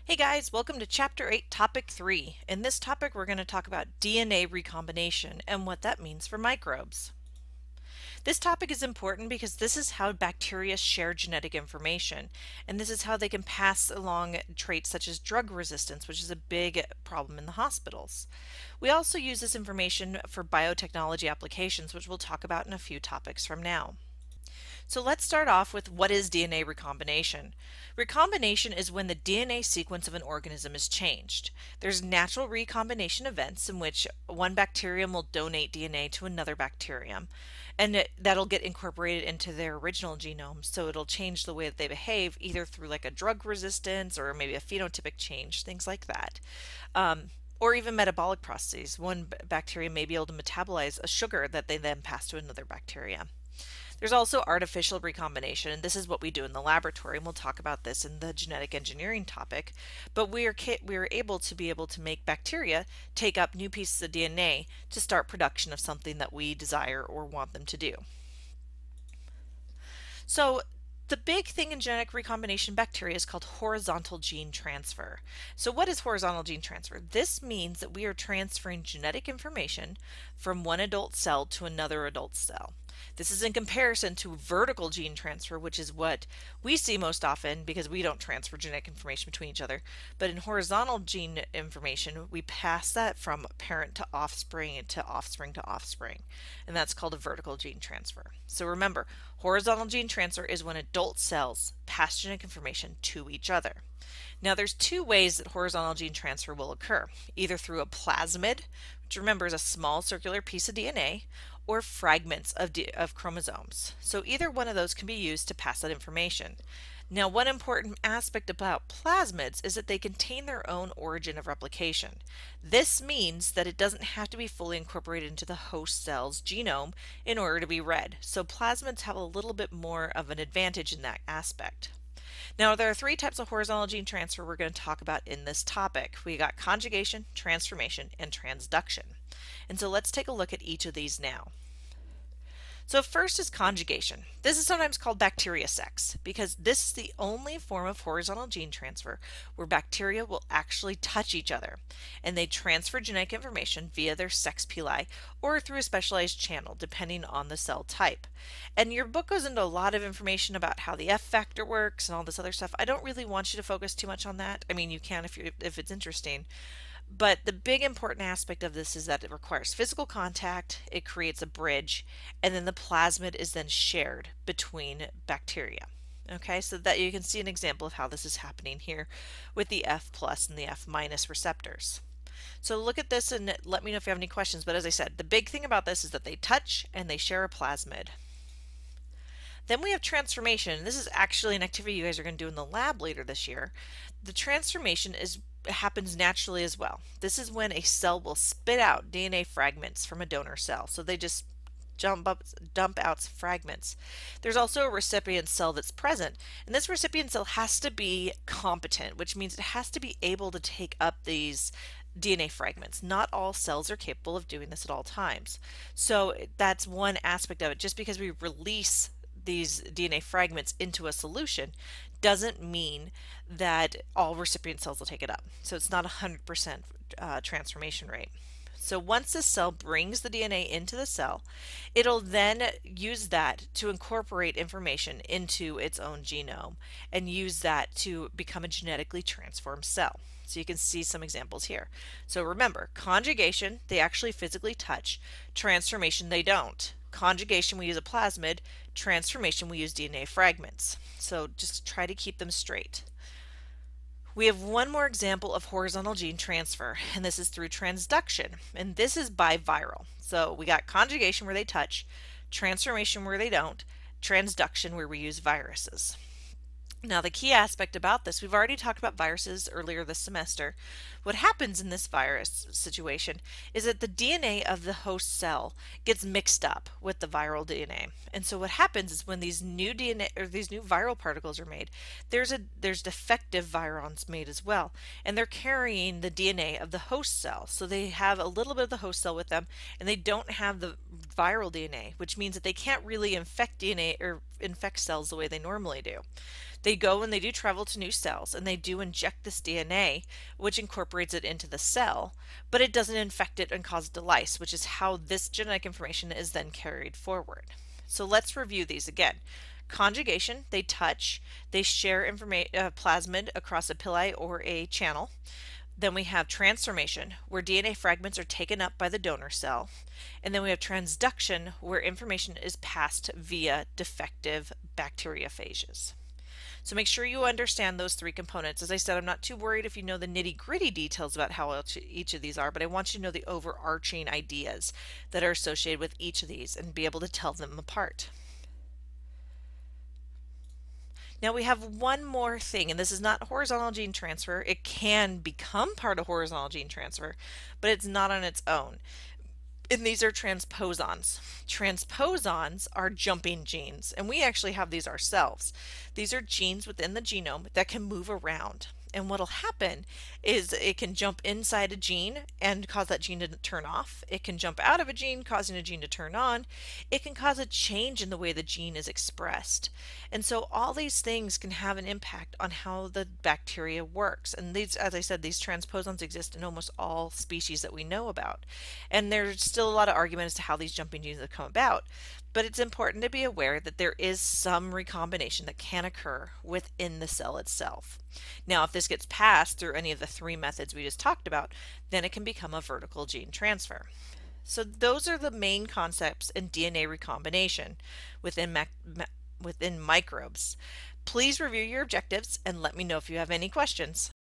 Hey guys, welcome to Chapter 8, Topic 3. In this topic, we're going to talk about DNA recombination and what that means for microbes. This topic is important because this is how bacteria share genetic information, and this is how they can pass along traits such as drug resistance, which is a big problem in the hospitals. We also use this information for biotechnology applications, which we'll talk about in a few topics from now. So let's start off with what is DNA recombination. Recombination is when the DNA sequence of an organism is changed. There's natural recombination events in which one bacterium will donate DNA to another bacterium, and that'll get incorporated into their original genome, so it'll change the way that they behave, either through like a drug resistance or maybe a phenotypic change, things like that. Or even metabolic processes. One bacteria may be able to metabolize a sugar that they then pass to another bacteria. There's also artificial recombination, and this is what we do in the laboratory, and we'll talk about this in the genetic engineering topic. But we are able to make bacteria take up new pieces of DNA to start production of something that we desire or want them to do. So the big thing in genetic recombination bacteria is called horizontal gene transfer. So what is horizontal gene transfer? This means that we are transferring genetic information from one adult cell to another adult cell. This is in comparison to vertical gene transfer, which is what we see most often because we don't transfer genetic information between each other. But in horizontal gene information, we pass that from parent to offspring to offspring to offspring. And that's called a vertical gene transfer. So remember, horizontal gene transfer is when adult cells pass genetic information to each other. Now there's two ways that horizontal gene transfer will occur, either through a plasmid, which remember is a small circular piece of DNA, or fragments of chromosomes. So either one of those can be used to pass that information. Now, one important aspect about plasmids is that they contain their own origin of replication. This means that it doesn't have to be fully incorporated into the host cell's genome in order to be read. So plasmids have a little bit more of an advantage in that aspect. Now, there are three types of horizontal gene transfer we're going to talk about in this topic. We got conjugation, transformation, and transduction. And so let's take a look at each of these now. So first is conjugation. This is sometimes called bacteria sex because this is the only form of horizontal gene transfer where bacteria will actually touch each other, and they transfer genetic information via their sex pili or through a specialized channel depending on the cell type. And your book goes into a lot of information about how the F factor works and all this other stuff. I don't really want you to focus too much on that. I mean, you can if it's interesting. But the big important aspect of this is that it requires physical contact, it creates a bridge, and then the plasmid is then shared between bacteria. Okay, so that you can see an example of how this is happening here with the F plus and the F minus receptors. So look at this and let me know if you have any questions, but as I said, the big thing about this is that they touch and they share a plasmid. Then we have transformation. This is actually an activity you guys are going to do in the lab later this year. The transformation happens naturally as well. This is when a cell will spit out DNA fragments from a donor cell. So they just dump out fragments. There's also a recipient cell that's present, and this recipient cell has to be competent, which means it has to be able to take up these DNA fragments. Not all cells are capable of doing this at all times. So that's one aspect of it. Just because we release these DNA fragments into a solution doesn't mean that all recipient cells will take it up. So it's not 100% transformation rate. So once the cell brings the DNA into the cell, it'll then use that to incorporate information into its own genome and use that to become a genetically transformed cell. So you can see some examples here. So remember, conjugation, they actually physically touch. Transformation, they don't. Conjugation, we use a plasmid. Transformation, we use DNA fragments. So just try to keep them straight. We have one more example of horizontal gene transfer, and this is through transduction, and this is biviral. So we got conjugation where they touch, transformation where they don't, transduction where we use viruses. Now the key aspect about this, we've already talked about viruses earlier this semester. What happens in this virus situation is that the DNA of the host cell gets mixed up with the viral DNA. And so what happens is when these new DNA or these new viral particles are made, there's defective virons made as well. And they're carrying the DNA of the host cell. So they have a little bit of the host cell with them, and they don't have the viral DNA, which means that they can't really infect DNA or infect cells the way they normally do. They go and they do travel to new cells and they do inject this DNA, which incorporates it into the cell, but it doesn't infect it and cause it to lyse, which is how this genetic information is then carried forward. So let's review these again. Conjugation, they touch, they share plasmid across a pili or a channel. Then we have transformation, where DNA fragments are taken up by the donor cell. And then we have transduction, where information is passed via defective bacteriophages. So make sure you understand those three components. As I said, I'm not too worried if you know the nitty-gritty details about how each of these are, but I want you to know the overarching ideas that are associated with each of these and be able to tell them apart. Now we have one more thing, and this is not horizontal gene transfer. It can become part of horizontal gene transfer, but it's not on its own. And these are transposons. Transposons are jumping genes, and we actually have these ourselves. These are genes within the genome that can move around. And what'll happen is it can jump inside a gene and cause that gene to turn off. It can jump out of a gene, causing a gene to turn on. It can cause a change in the way the gene is expressed. And so all these things can have an impact on how the bacteria works. And these, as I said, these transposons exist in almost all species that we know about. And there's still a lot of argument as to how these jumping genes have come about. But it's important to be aware that there is some recombination that can occur within the cell itself. Now, if this gets passed through any of the three methods we just talked about, then it can become a vertical gene transfer. So those are the main concepts in DNA recombination within microbes. Please review your objectives and let me know if you have any questions.